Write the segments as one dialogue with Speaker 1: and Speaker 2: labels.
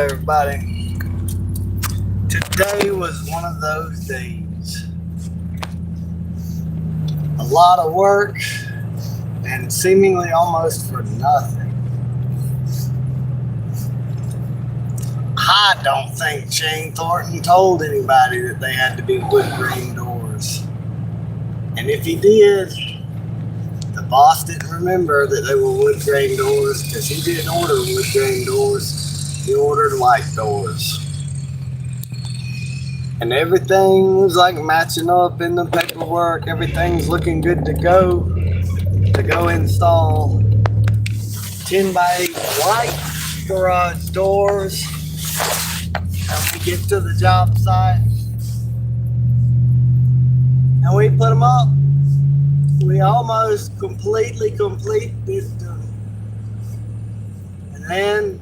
Speaker 1: everybody. Today was one of those days. A lot of work and seemingly almost for nothing. I don't think Shane Thornton told anybody that they had to be wood grain doors. And if he did, the boss didn't remember that they were wood grain doors because he didn't order wood grain doors. He ordered white doors. And everything was like matching up in the paperwork. Everything's looking good to go install 10 by 8 white garage doors. And we get to the job site and we put them up. We almost completely complete this done. And then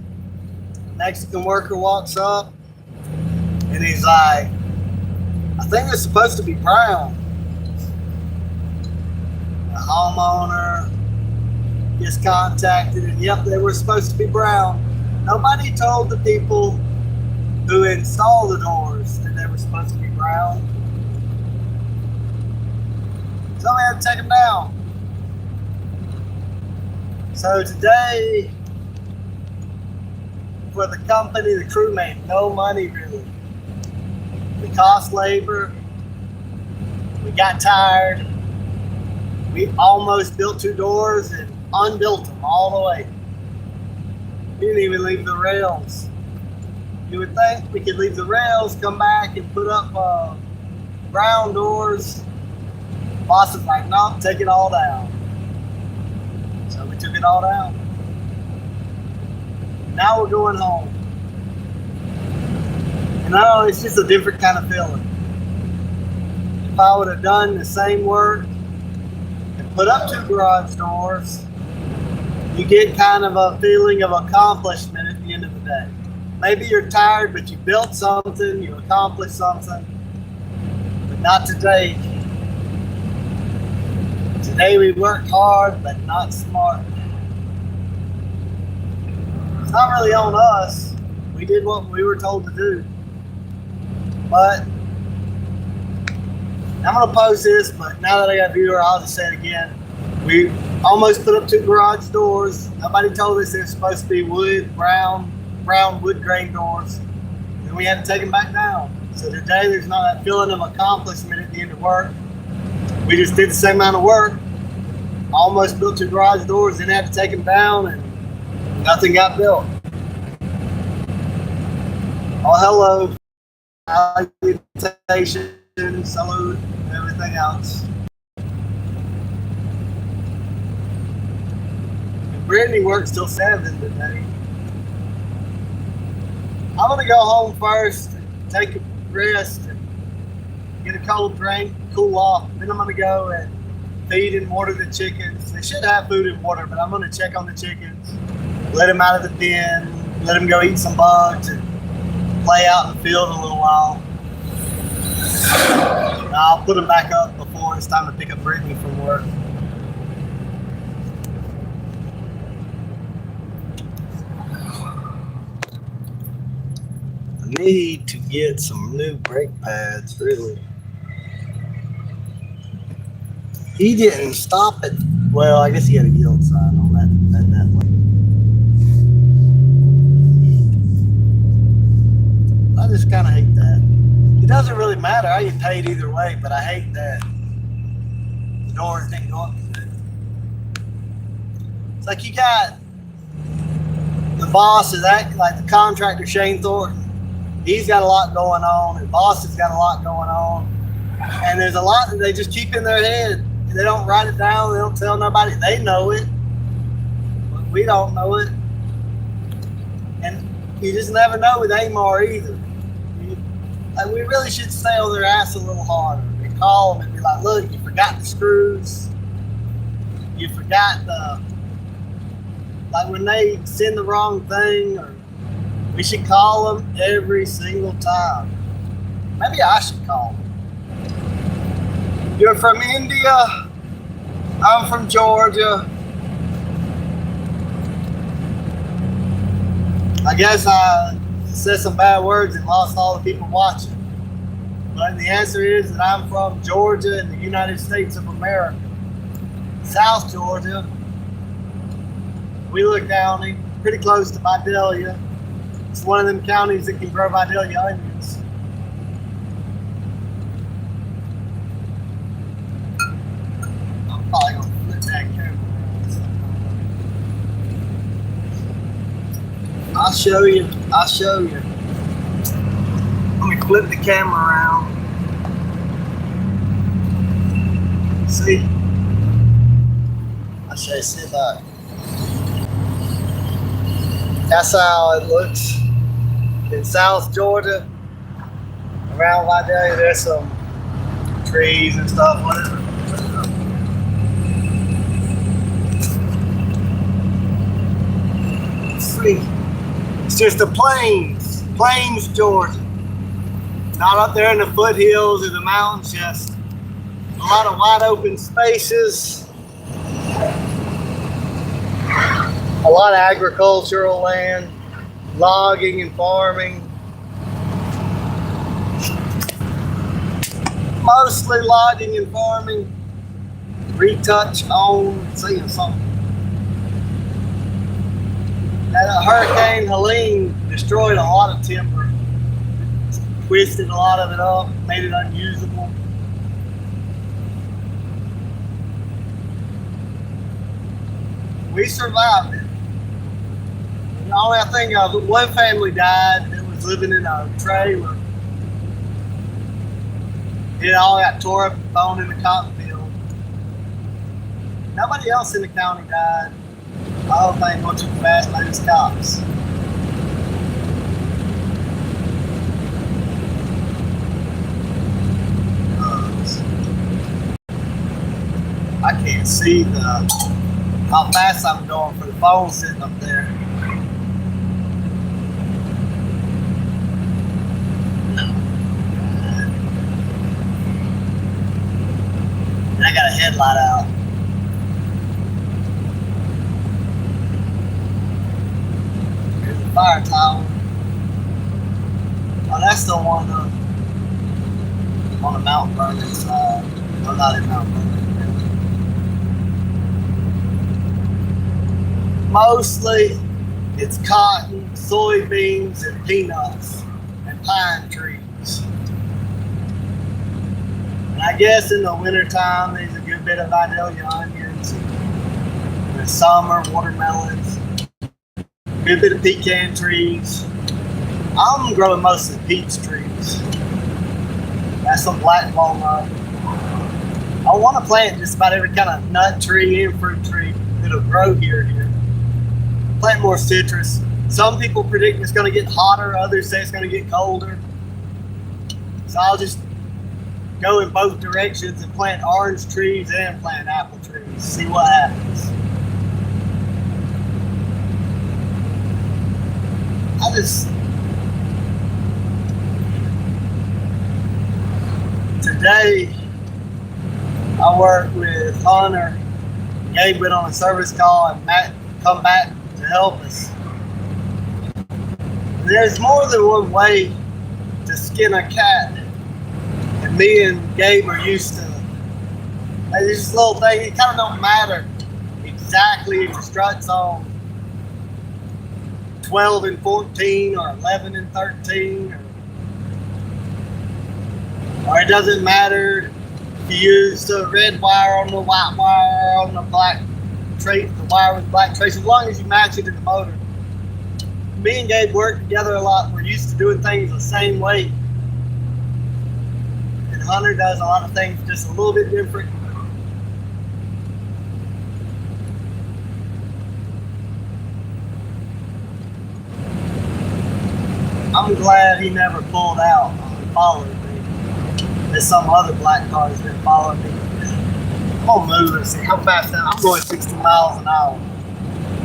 Speaker 1: the Mexican worker walks up and he's like, I think it's supposed to be brown. The homeowner gets contacted and yep, they were supposed to be brown. Nobody told the people who installed the doors that they were supposed to be brown. So we had to take them down. So today, for the company, the crew made no money really. We cost labor. We got tired. We almost built 2 doors and unbuilt them all the way. We didn't even leave the rails. You would think we could leave the rails, come back and put up brown doors. Boss was like, no, take it all down. So we took it all down. Now we're going home. And I know it's just a different kind of feeling. If I would have done the same work and put up 2 garage doors, you get kind of a feeling of accomplishment at the end of the day. Maybe you're tired, but you built something, you accomplished something, but not today. Today we worked hard, but not smart. It's not really on us. We did what we were told to do. But I'm going to post this, but now that I got a viewer, I'll just say it again. We almost put up 2 garage doors. Nobody told us they're supposed to be brown wood grain doors. And we had to take them back down. So today there's not that feeling of accomplishment at the end of work. We just did the same amount of work. Almost built 2 garage doors, then had to take them down, and nothing got built. Oh, hello. Salutation, salute, and everything else. And Brittany works till 7 today. I'm gonna go home first, take a rest, and get a cold drink, cool off. Then I'm gonna go and feed and water the chickens. They should have food and water, but I'm gonna check on the chickens, let them out of the pen, let them go eat some bugs, and play out in the field a little while. And I'll put them back up before it's time to pick up Brittany from work. I need to get some new brake pads, really. He didn't stop it. Well, I guess he had a yield sign on that one. I just kind of hate that. It doesn't really matter. I get paid either way, but I hate that the doors didn't go up today. It's like you got the boss is acting like the contractor, Shane Thornton. He's got a lot going on, and boss has got a lot going on. And there's a lot that they just keep in their head. They don't write it down. They don't tell nobody. They know it, but we don't know it. And you just never know with AMAR either. We really should stay on their ass a little harder and call them and be like, look, you forgot the screws. You forgot like when they send the wrong thing, or we should call them every single time. Maybe I should call them. You're from India. I'm from Georgia. I guess I said some bad words and lost all the people watching. But the answer is that I'm from Georgia in the United States of America. South Georgia, Wheeler County, pretty close to Vidalia. It's one of them counties that can grow Vidalia onions. I'm probably going to flip that camera around. I'll show you. Let me flip the camera around. See? I'll show you, sit back. That's how it looks in South Georgia. Around Vidalia, there's some trees and stuff, whatever. See, it's just the plains, Georgia. Not up there in the foothills or the mountains, just a lot of wide open spaces. A lot of agricultural land, logging and farming. Mostly logging and farming. Retouch on, seeing something. That Hurricane Helene destroyed a lot of timber. Twisted a lot of it up, made it unusable. We survived it. The only thing one family died that was living in a trailer. It all got tore up and thrown in the cotton field. Nobody else in the county died. The whole thing went too fast by these cops. I can't see how fast I'm going for the phone sitting up there. And I got a headlight out. Here's the fire tower. Oh, that's the one on the Mount Vernon side. No, not in Mount Vernon. Mostly, it's cotton, soybeans, and peanuts, and pine trees. And I guess in the wintertime, there's a good bit of Vidalia onions. In the summer, watermelons. A good bit of pecan trees. I'm growing mostly peach trees. That's some black walnut. I want to plant just about every kind of nut tree and fruit tree that'll grow here. Plant more citrus. Some people predict it's going to get hotter, others say it's going to get colder. So I'll just go in both directions and plant orange trees and plant apple trees. See what happens. Today, I worked with Hunter. Gabe went on a service call and Matt come back to help us. There's more than one way to skin a cat, and me and Gabe are used to it. Like this little thing, it kind of don't matter exactly if the strut's on 12 and 14 or 11 and 13, or it doesn't matter if you use the red wire on the white wire on the black trace, the wire with black trace, as long as you match it in the motor. Me and Gabe work together a lot. We're used to doing things the same way. And Hunter does a lot of things just a little bit different. I'm glad he never pulled out and followed me. There's some other black car that's been following me. I'm gonna move and see how fast I'm going 60 miles an hour.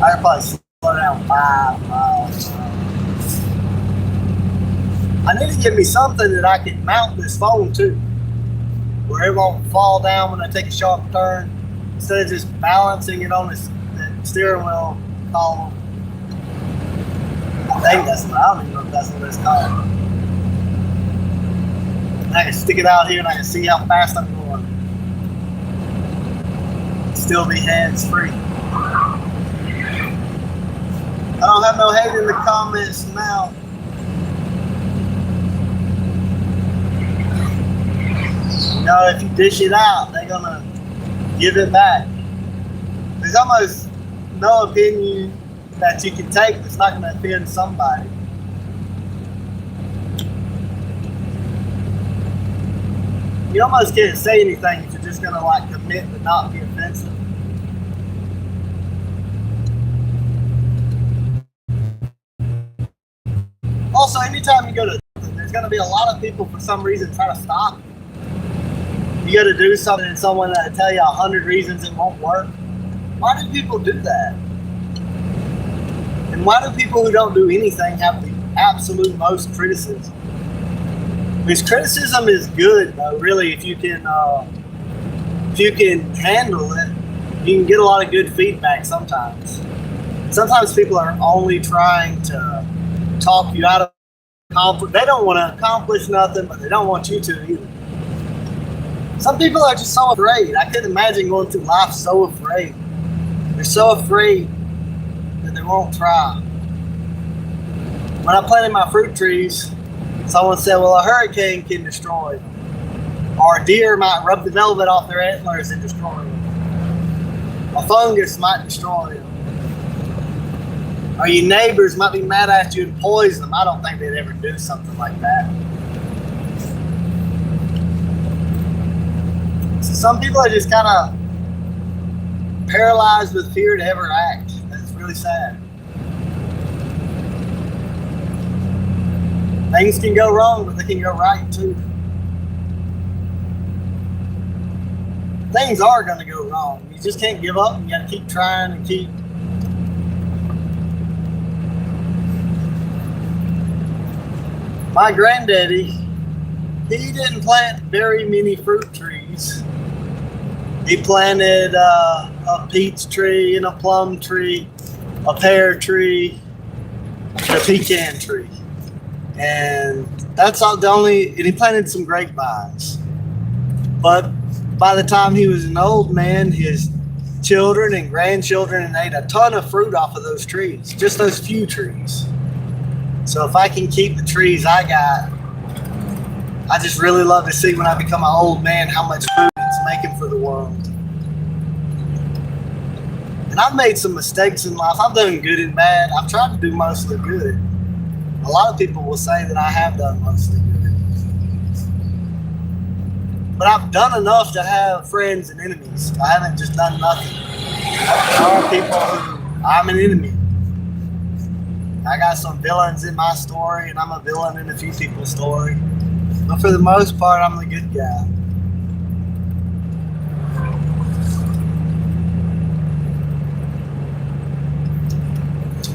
Speaker 1: I could probably slow down 5 miles an hour. I need to get me something that I can mount this phone to, where it won't fall down when I take a sharp turn, instead of just balancing it on the steering wheel column. I think that's what I don't even know. That's what it's called. And I can stick it out here and I can see how fast I'm going. Still be hands free. I don't have no hate in the comments now. You know, if you dish it out, they're gonna give it back. There's almost no opinion that you can take that's not gonna offend somebody. You almost can't say anything if you're just gonna like commit but not be offensive. Also, anytime you go to, there's gonna be a lot of people for some reason trying to stop you. You got to do something and someone that'll tell you 100 reasons it won't work. Why do people do that? And why do people who don't do anything have the absolute most criticism? Because criticism is good, though. Really, if you can handle it, you can get a lot of good feedback. Sometimes people are only trying to talk you out of conflict. They don't want to accomplish nothing, but they don't want you to either. Some people are just so afraid. I couldn't imagine going through life so afraid. They're so afraid that they won't try. When I planted my fruit trees, someone said, well, a hurricane can destroy them. Or a deer might rub the velvet off their antlers and destroy them. A fungus might destroy them. Or your neighbors might be mad at you and poison them. I don't think they'd ever do something like that. So some people are just kind of paralyzed with fear to ever act. That's really sad. Things can go wrong, but they can go right too. Things are going to go wrong. You just can't give up. You got to keep trying and keep. My granddaddy, he didn't plant very many fruit trees. He planted a peach tree and a plum tree, a pear tree, and a pecan tree. And that's all the only, and he planted some grapevines. But by the time he was an old man, his children and grandchildren ate a ton of fruit off of those trees, just those few trees. So if I can keep the trees I got, I just really love to see when I become an old man how much food it's making for the world. And I've made some mistakes in life. I've done good and bad. I've tried to do mostly good. A lot of people will say that I have done mostly good. But I've done enough to have friends and enemies. I haven't just done nothing. There are people who I'm an enemy. I got some villains in my story, and I'm a villain in a few people's story. But for the most part, I'm the good guy.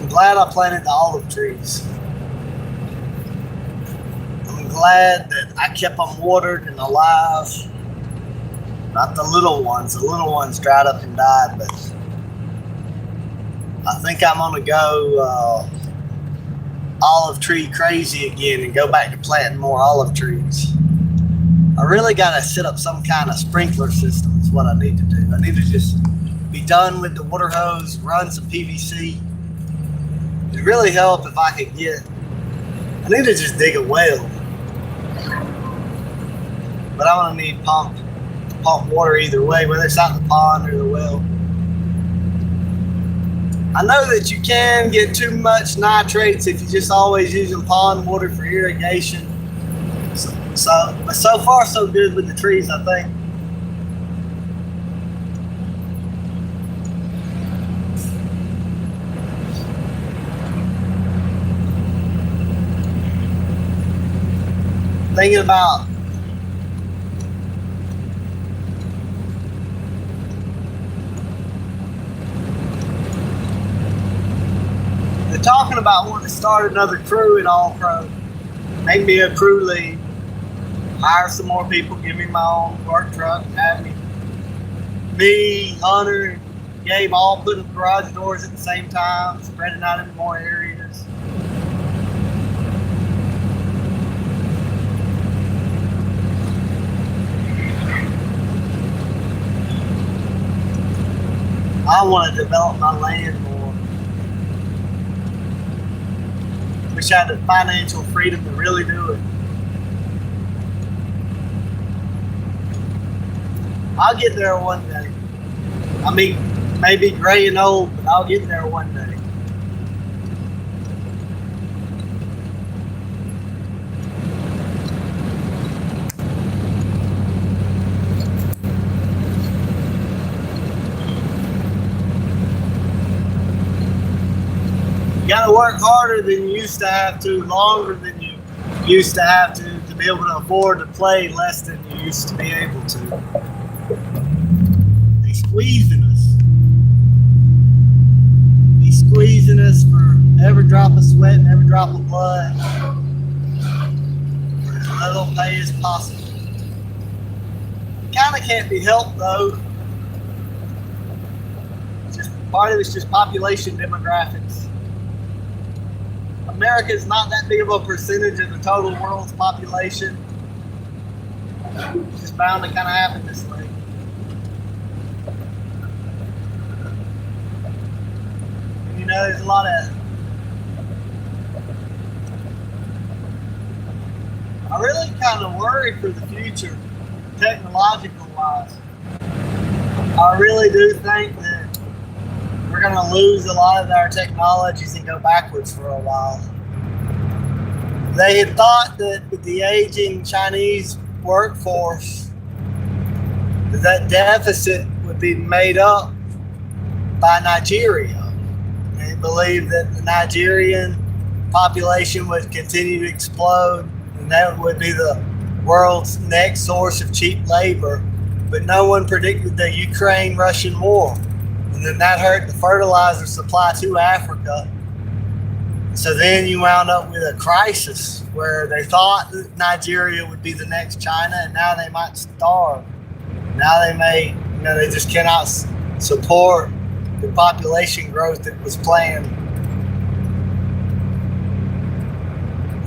Speaker 1: I'm glad I planted the olive trees. I'm glad that I kept them watered and alive. Not the little ones. The little ones dried up and died, but I think I'm going to go olive tree crazy again and go back to planting more olive trees. I really got to set up some kind of sprinkler system is what I need to do. I need to just be done with the water hose, run some PVC. It'd really help if I could I need to just dig a well. But I'm going to need pump water either way, whether it's out the pond or the well. I know that you can get too much nitrates if you're just always using pond water for irrigation. But so far so good with the trees, I think. Thinking about they're talking about wanting to start another crew in All Pro. Make me a crew lead. Hire some more people. Give me my own work truck. Have me, Hunter, and Gabe all putting garage doors at the same time, spreading out into more areas. I want to develop my land more. Wish I had the financial freedom to really do it. I'll get there one day. I mean, maybe gray and old, but I'll get there one day. You gotta work harder than you used to have to, longer than you used to have to be able to afford to play less than you used to be able to. They squeezing us. They squeezing us for every drop of sweat and every drop of blood. For as little pay as possible. Kinda can't be helped though. Just part of it's just population demographics. America is not that big of a percentage of the total world's population. It's just bound to kind of happen this way. You know, there's a lot of... I really kind of worry for the future, technological wise. I really do think that we're going to lose a lot of our technologies and go backwards for a while. They had thought that with the aging Chinese workforce, that deficit would be made up by Nigeria. They believed that the Nigerian population would continue to explode and that would be the world's next source of cheap labor. But no one predicted the Ukraine-Russian war. And then that hurt the fertilizer supply to Africa. So then you wound up with a crisis where they thought that Nigeria would be the next China, and now they might starve. Now they may, they just cannot support the population growth that was planned.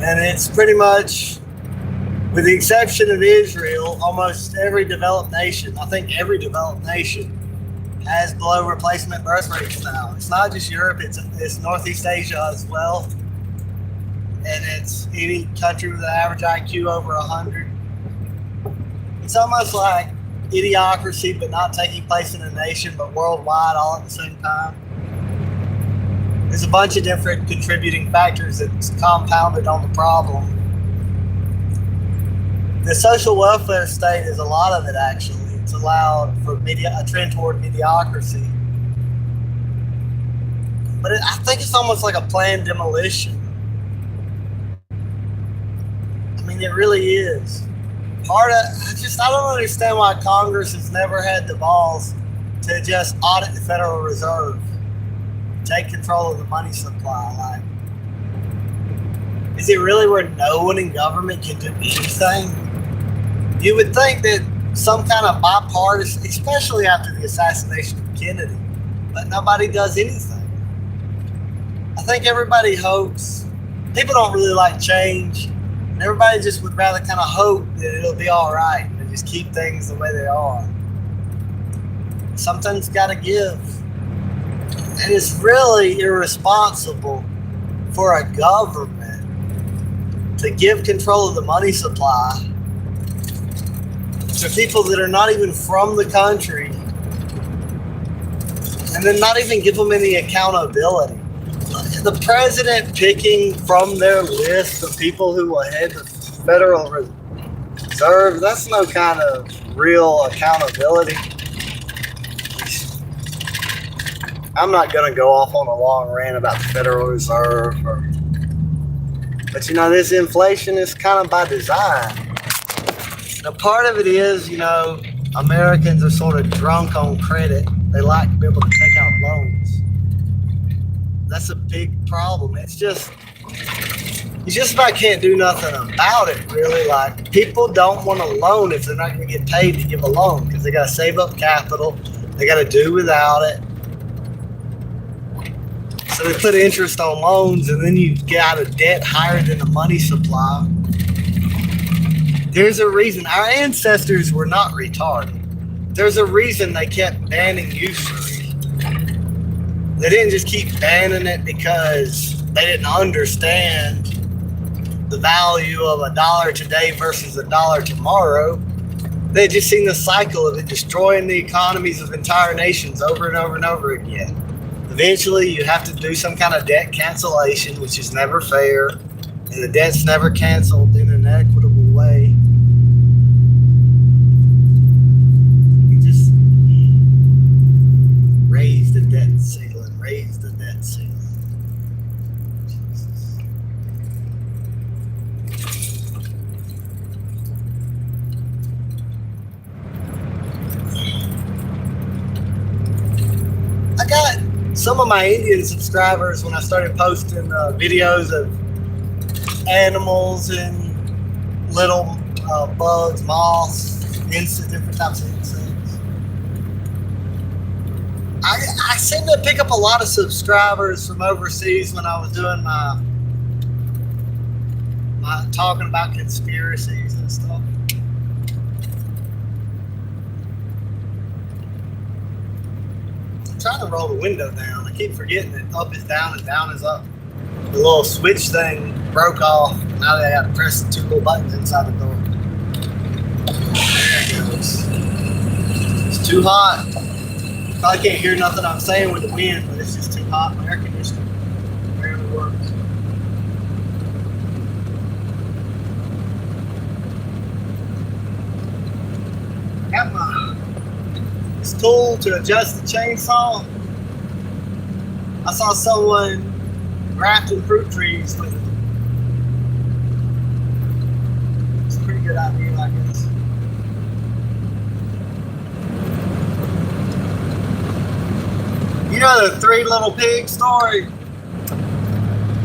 Speaker 1: And it's pretty much, with the exception of Israel, almost every developed nation, I think every developed nation, has below replacement birth rates now. It's not just Europe, it's Northeast Asia as well. And it's any country with an average IQ over 100. It's almost like idiocracy, but not taking place in a nation, but worldwide all at the same time. There's a bunch of different contributing factors that's compounded on the problem. The social welfare state is a lot of it, actually. It's allowed for a trend toward mediocrity. But I think it's almost like a planned demolition. I mean, it really is. I don't understand why Congress has never had the balls to just audit the Federal Reserve, take control of the money supply. Is it really where no one in government can do anything? You would think that some kind of bipartisan, especially after the assassination of Kennedy, but nobody does anything. I think everybody hopes. People don't really like change. And everybody just would rather kind of hope that it'll be all right and just keep things the way they are. Something's got to give. And it's really irresponsible for a government to give control of the money supply to people that are not even from the country, and then not even give them any accountability. The president picking from their list of people who will head the Federal Reserve, that's no kind of real accountability. I'm not going to go off on a long rant about the Federal Reserve, but this inflation is kind of by design. Now, part of it is, Americans are sort of drunk on credit. They like to be able to take out loans. That's a big problem. It's just about can't do nothing about it, really. Like, people don't want to loan if they're not going to get paid to give a loan because they got to save up capital. They got to do without it. So they put interest on loans, and then you get out of debt higher than the money supply. There's a reason. Our ancestors were not retarded. There's a reason they kept banning usury. They didn't just keep banning it because they didn't understand the value of $1 today versus $1 tomorrow. They just seen the cycle of it destroying the economies of entire nations over and over and over again. Eventually, you have to do some kind of debt cancellation, which is never fair, and the debt's never canceled in an equitable way. You just raise the debt ceiling, raise the debt ceiling. I got some of my Indian subscribers when I started posting videos of animals and little bugs, moths, insects, different types of insects. I seem to pick up a lot of subscribers from overseas when I was doing my talking about conspiracies and stuff. Trying to roll the window down. I keep forgetting that up is down and down is up. The little switch thing broke off. Now they got to press the two little buttons inside the door. There it goes. It's too hot. Probably can't hear nothing I'm saying with the wind, but it's just too hot. My air conditioner barely works. Got my tool to adjust the chainsaw. I saw someone grafting fruit trees with it. It's a pretty good idea, I guess. You know the Three Little Pigs story?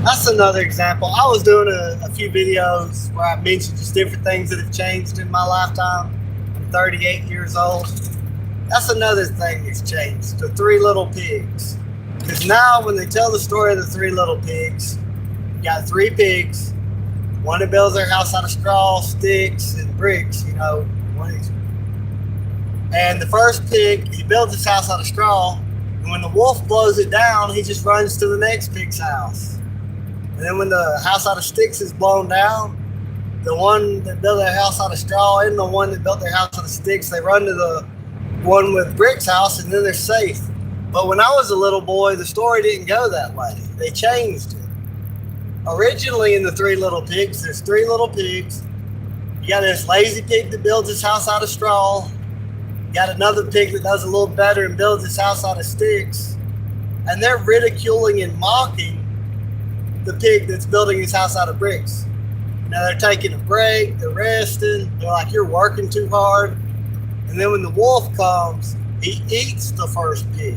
Speaker 1: That's another example. I was doing a few videos where I mentioned just different things that have changed in my lifetime. I'm 38 years old. That's another thing that's changed, the Three Little Pigs. Because now when they tell the story of the Three Little Pigs, you got three pigs, one that builds their house out of straw, sticks, and bricks, you know. And the first pig, he builds his house out of straw, and when the wolf blows it down, he just runs to the next pig's house. And then when the house out of sticks is blown down, the one that built their house out of straw and the one that built their house out of sticks, they run to the one with bricks house, and then they're safe. But when I was a little boy, the story didn't go that way. They changed it. Originally in the Three Little Pigs, there's three little pigs. You got this lazy pig that builds his house out of straw. You got another pig that does a little better and builds his house out of sticks. And they're ridiculing and mocking the pig that's building his house out of bricks. Now they're taking a break, they're resting. They're like, you're working too hard. And then when the wolf comes, he eats the first pig.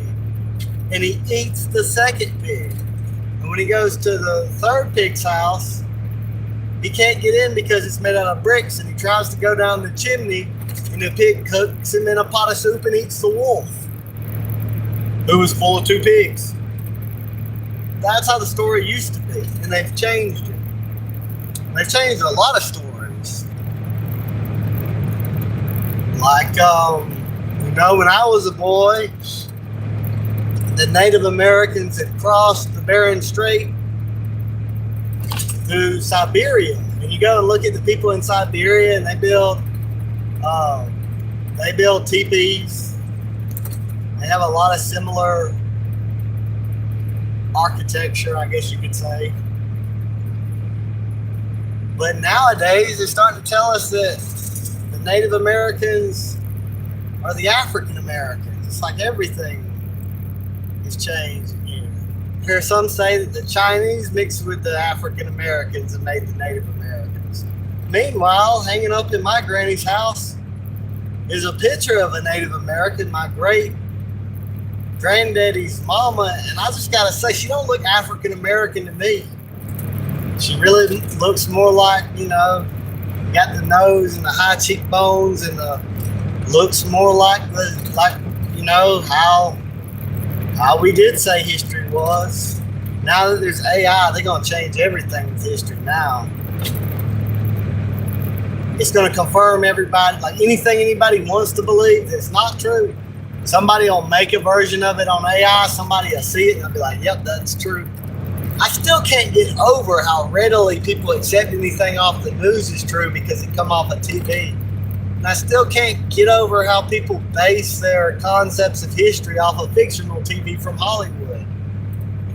Speaker 1: And he eats the second pig. And when he goes to the third pig's house, he can't get in because it's made out of bricks. And he tries to go down the chimney, and the pig cooks him in a pot of soup and eats the wolf, who was full of two pigs. That's how the story used to be. And they've changed it. They've changed a lot of stories. Like, you know, when I was a boy, the Native Americans had crossed the Bering Strait to Siberia. And you go and look at the people in Siberia, and they build teepees. They have a lot of similar architecture, I guess you could say. But nowadays, they're starting to tell us that the Native Americans are the African Americans. It's like everything has changed again. I hear some say that the Chinese mixed with the African Americans and made the Native Americans. Meanwhile, hanging up in my granny's house is a picture of a Native American, my great granddaddy's mama, and I just gotta say, she don't look African American to me. She really looks more like, you know, got the nose and the high cheekbones, and looks more like you know, how we did say history was. Now that there's AI, they're gonna change everything with history now. It's gonna confirm everybody, like anything anybody wants to believe that's not true. Somebody will make a version of it on AI, somebody will see it and they'll be like, yep, that's true. I still can't get over how readily people accept anything off the news is true because it come off of TV. And I still can't get over how people base their concepts of history off of fictional TV from Hollywood.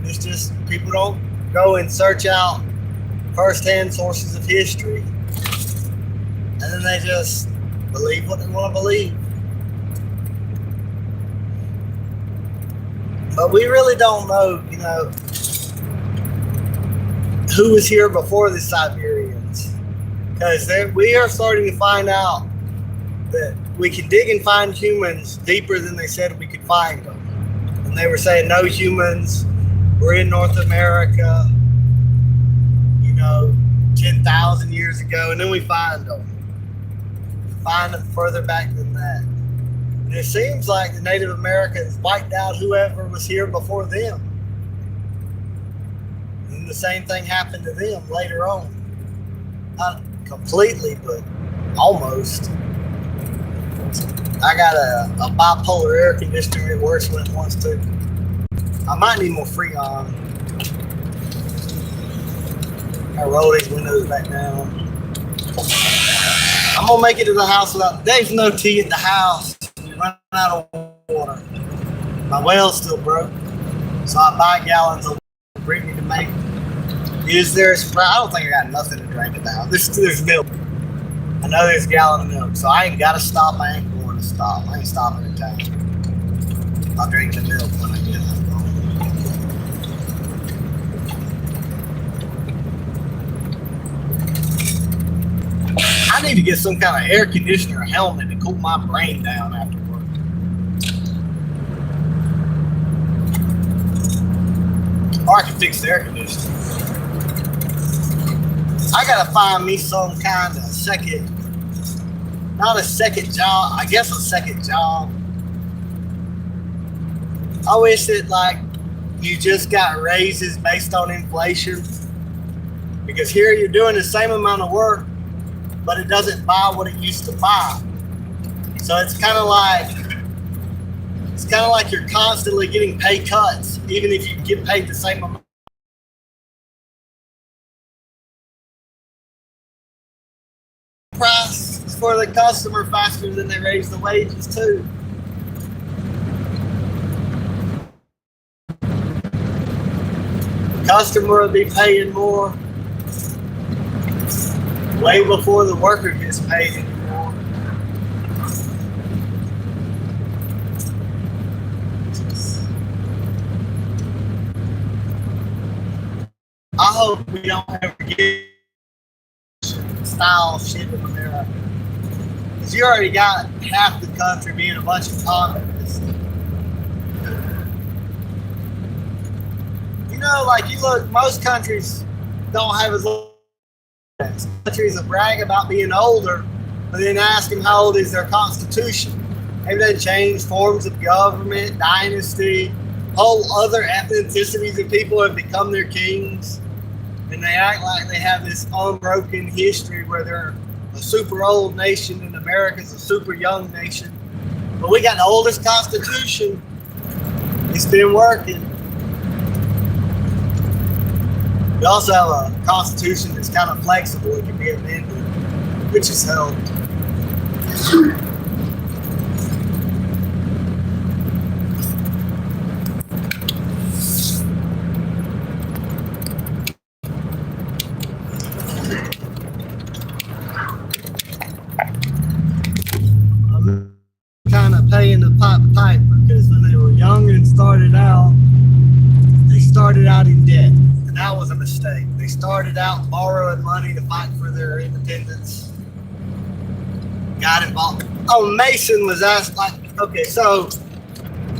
Speaker 1: It's just people don't go and search out first-hand sources of history. And then they just believe what they want to believe. But we really don't know, who was here before the Siberians. Because we are starting to find out that we can dig and find humans deeper than they said we could find them. And they were saying no humans were in North America, 10,000 years ago, and then we find them. We find them further back than that. And it seems like the Native Americans wiped out whoever was here before them. And the same thing happened to them later on. Not completely, but almost. I got a bipolar air conditioner. It works when it wants to. I might need more Freon. I roll these windows back down. I'm gonna make it to the house without. There's no tea at the house. You run out of water. My well's still broke, so I buy gallons of Brittany to make. Is there a Sprite? I don't think I got nothing to drink now. There's milk. I know there's a gallon of milk, so I ain't gotta stop. I ain't going to stop. I ain't stopping in town. I'll drink the milk when I get home. I need to get some kind of air conditioner helmet to cool my brain down after work. Or I can fix the air conditioner. I gotta find me some kind of not a second job, I guess a second job. I wish that you just got raises based on inflation. Because here you're doing the same amount of work, but it doesn't buy what it used to buy. So it's kind of like you're constantly getting pay cuts, even if you get paid the same amount. Price for the customer faster than they raise the wages too. The customer will be paying more way before the worker gets paid anymore. I hope we don't ever get style shit in America. Because you already got half the country being a bunch of communists. You look, most countries don't have as long. Countries that brag about being older, but then ask them how old is their constitution. Maybe they change forms of government, dynasty, whole other ethnicities of people have become their kings. And they act like they have this unbroken history where they're a super old nation and America's a super young nation. But we got the oldest constitution. It's been working. We also have a constitution that's kind of flexible. It can be amended, which has helped. I'm kind of paying the pipe because when they were young and started out in debt. That was a mistake. They started out borrowing money to fight for their independence. Got involved. Oh, Mason was asked, okay, so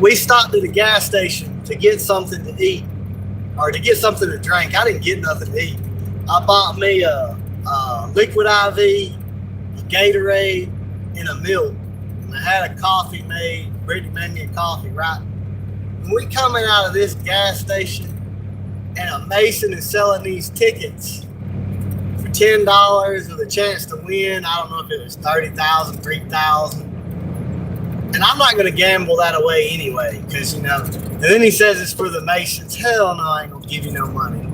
Speaker 1: we stopped at a gas station to get something to eat or to get something to drink. I didn't get nothing to eat. I bought me a liquid IV, a Gatorade, and a milk. And I had a coffee made. Brittany made me a coffee, right? When we coming out of this gas station, and a Mason is selling these tickets for $10 with a chance to win. I don't know if it was $30,000, $3,000. And I'm not going to gamble that away anyway, because, and then he says it's for the Masons. Hell no, I ain't going to give you no money.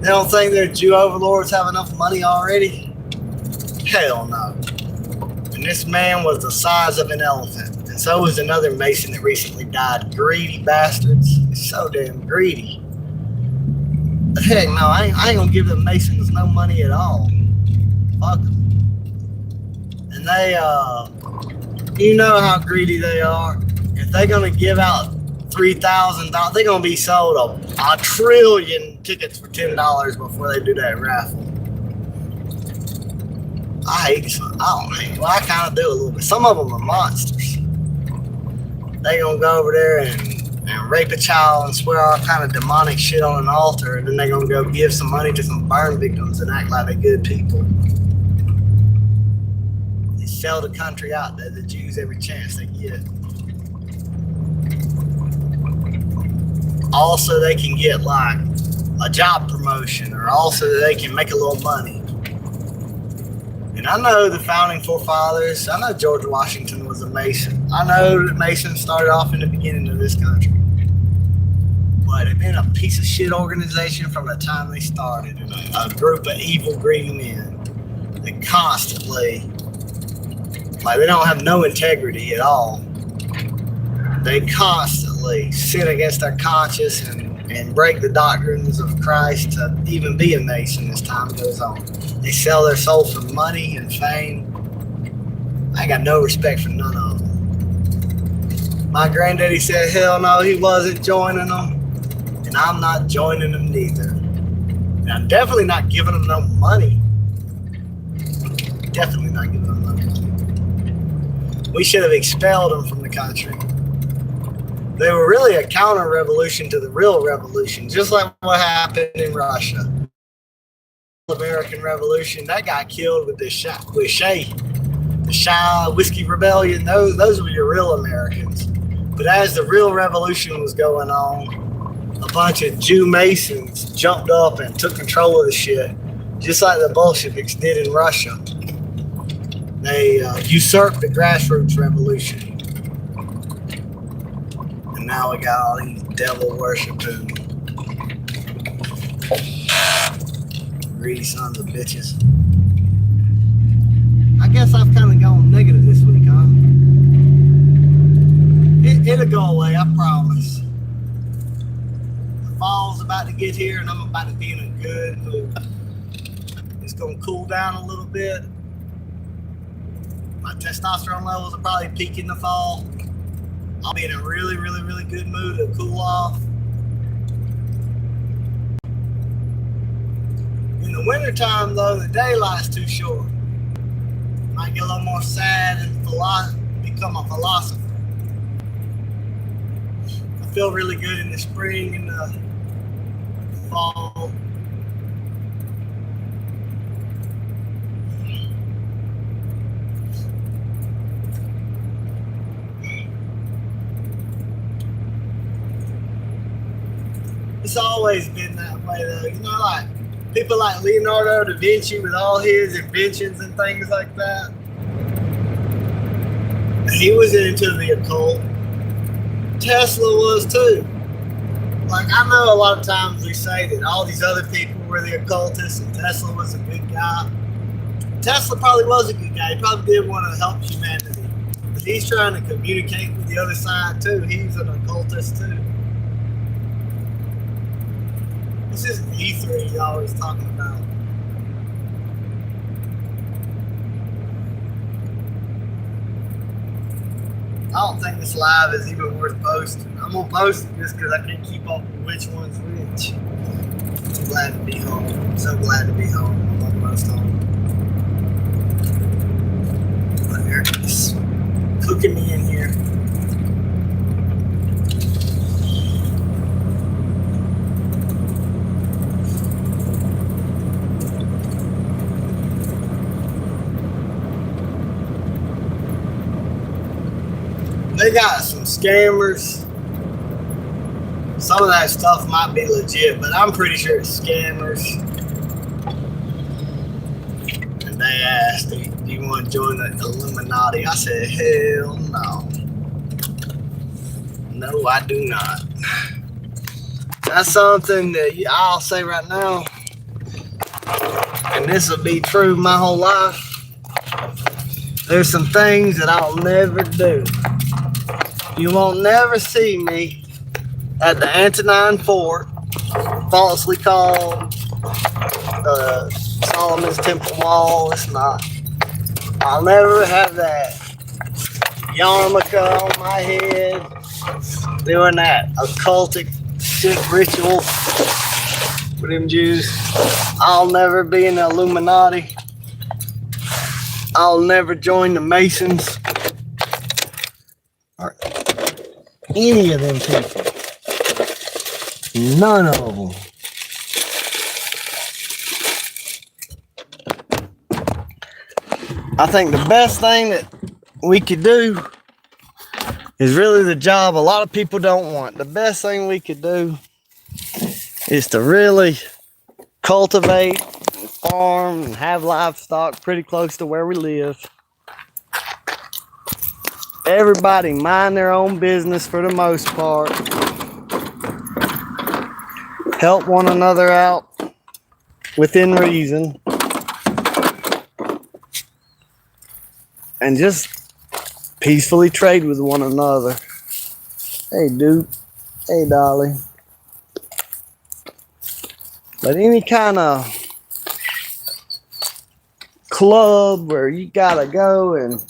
Speaker 1: They don't think their Jew overlords have enough money already? Hell no. And this man was the size of an elephant. And so was another Mason that recently died. Greedy bastards. It's so damn greedy. But heck no, I ain't going to give the Masons no money at all. Fuck them. And they, you know how greedy they are. If they're going to give out $3,000, they're going to be sold a trillion tickets for $10 before they do that raffle. I hate this. I don't hate. Well, I kind of do a little bit. Some of them are monsters. They going to go over there and rape a child and swear all kind of demonic shit on an altar, and then they're going to go give some money to some burn victims and act like they're good people. Sell the country out to the Jews every chance they get. Also, they can get like a job promotion, or also they can make a little money. And I know the founding forefathers, I know George Washington was a Mason. I know that Masons started off in the beginning of this country. But they've been a piece of shit organization from the time they started, and a group of evil, greedy men that constantly, like, they don't have no integrity at all. They constantly sin against their conscience and break the doctrines of Christ to even be a Mason as time goes on. They sell their soul for money and fame. I got no respect for none of them. My granddaddy said, hell no, he wasn't joining them. And I'm not joining them neither. And I'm definitely not giving them no money. Definitely not giving them no money. We should have expelled them from the country. They were really a counter-revolution to the real revolution, just like what happened in Russia. The American Revolution, that got killed with the Shea Whiskey Rebellion. Those were your real Americans. But as the real revolution was going on, a bunch of Jew Masons jumped up and took control of the shit, just like the Bolsheviks did in Russia. They usurped the grassroots revolution. And now we got all these devil worshiping greedy sons of bitches. I guess I've kind of gone negative this week, huh? It'll go away, I promise. The fall's about to get here and I'm about to be in a good mood. It's going to cool down a little bit. My testosterone levels will probably peak in the fall. I'll be in a really, really, really good mood to cool off. In the wintertime, though, the daylight's too short. Might get a little more sad and become a philosopher. I feel really good in the spring and the fall. It's always been that way, though. You know, like people like Leonardo da Vinci with all his inventions and things like that. He was into the occult. Tesla was too. Like, I know a lot of times we say that all these other people were the occultists and Tesla was a good guy. Tesla probably was a good guy. He probably did want to help humanity. But he's trying to communicate with the other side too. He's an occultist too. This isn't ether he's always talking about. I don't think this live is even worth posting. I'm gonna post it just because I can't keep up with which one's which. I'm glad to be home. I'm so glad to be home. I'm almost home. But Eric's cooking me in here. They got some scammers. Some of that stuff might be legit, but I'm pretty sure it's scammers. And they asked, do you want to join the Illuminati? I said, hell no. No, I do not. That's something that I'll say right now, and this will be true my whole life. There's some things that I'll never do. You won't never see me at the Antonine Fort, falsely called Solomon's Temple Wall. It's not. I'll never have that yarmulke on my head, doing that occultic shit ritual for them Jews. I'll never be in the Illuminati. I'll never join the Masons or any of them people. None of them. I think the best thing that we could do is really the job a lot of people don't want. The best thing we could do is to really cultivate and farm and have livestock pretty close to where we live. Everybody mind their own business for the most part. Help one another out within reason. And just peacefully trade with one another. Hey, Duke. Hey, Dolly. But any kind of club where you gotta go and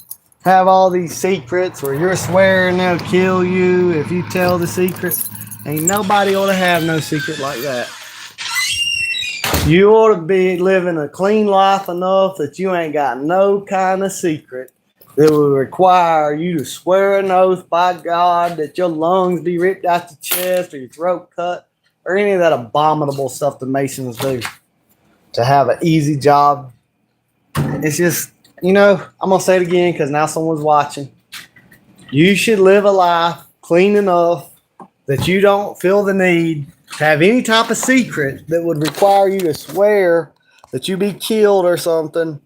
Speaker 1: have all these secrets where you're swearing they'll kill you if you tell the secrets, ain't nobody ought to have no secret like that. You ought to be living a clean life enough that you ain't got no kind of secret that will require you to swear an oath by God that your lungs be ripped out your chest or your throat cut or any of that abominable stuff the Masons do to have an easy job. It's just, I'm going to say it again because now someone's watching. You should live a life clean enough that you don't feel the need to have any type of secret that would require you to swear that you be killed or something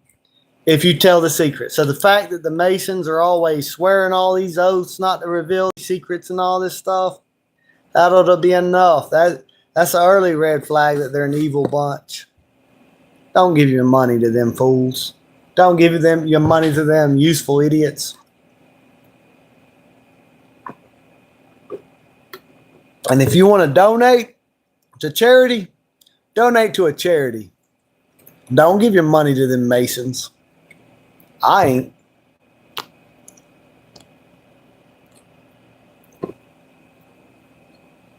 Speaker 1: if you tell the secret. So the fact that the Masons are always swearing all these oaths not to reveal secrets and all this stuff, that ought to be enough. That's an early red flag that they're an evil bunch. Don't give your money to them fools. Don't give your money to them useful idiots. And if you want to donate to charity, donate to a charity. Don't give your money to them Masons. I ain't.